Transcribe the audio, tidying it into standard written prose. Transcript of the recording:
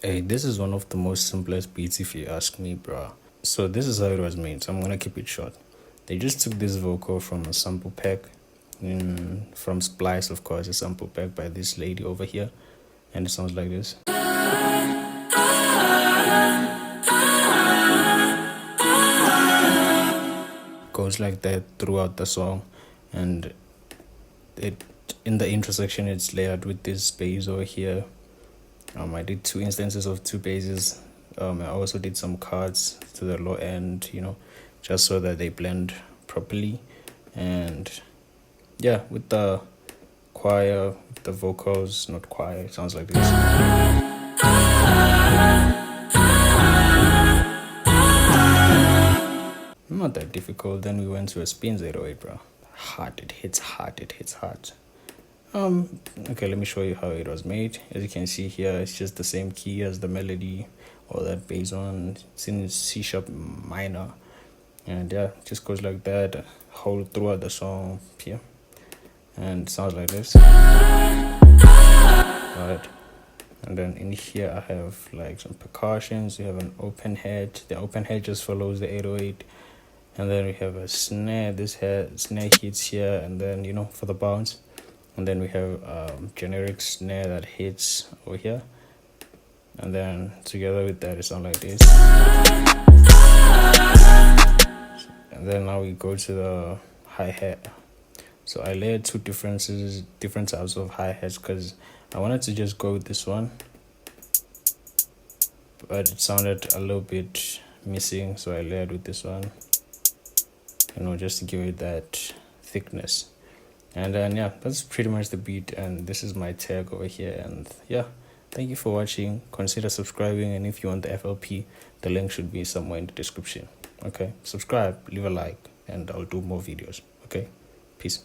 Hey, this is one of the most simplest beats if you ask me, bruh. So this is how it was made, so I'm gonna keep it short. They just took this vocal from a sample pack, from Splice, of course, a sample pack by this lady over here, and it sounds like this. Goes like that throughout the song, and it in the intro section it's layered with this bass over here. I did two instances of two basses. I also did some cards to the low end, just so that they blend properly. And yeah, with the choir, with the vocals, not choir, it sounds like this. Not that difficult. Then we went to a spin 08, bro. Hard, it hits hard, it hits hard. Okay, let me show you how it was made. As you can see here, it's just the same key as the melody or that bass on. It's in C sharp minor, and yeah, it just goes like that whole throughout the song here, and it sounds like this. Right, and then in here I have like some percussions. You have an open head. The open head just follows the 808, and then we have a snare. This snare hits here, and then for the bounce. And then we have generic snare that hits over here, and then together with that it sounds like this. And then now we go to the hi-hat. So I layered two different types of hi-hats because I wanted to just go with this one, but it sounded a little bit missing, so I layered with this one, just to give it that thickness. And then yeah, that's pretty much the beat, and this is my tag over here. And yeah, thank you for watching. Consider subscribing, and if you want the FLP, the link should be somewhere in the description. Okay, subscribe, leave a like, and I'll do more videos. Okay, peace.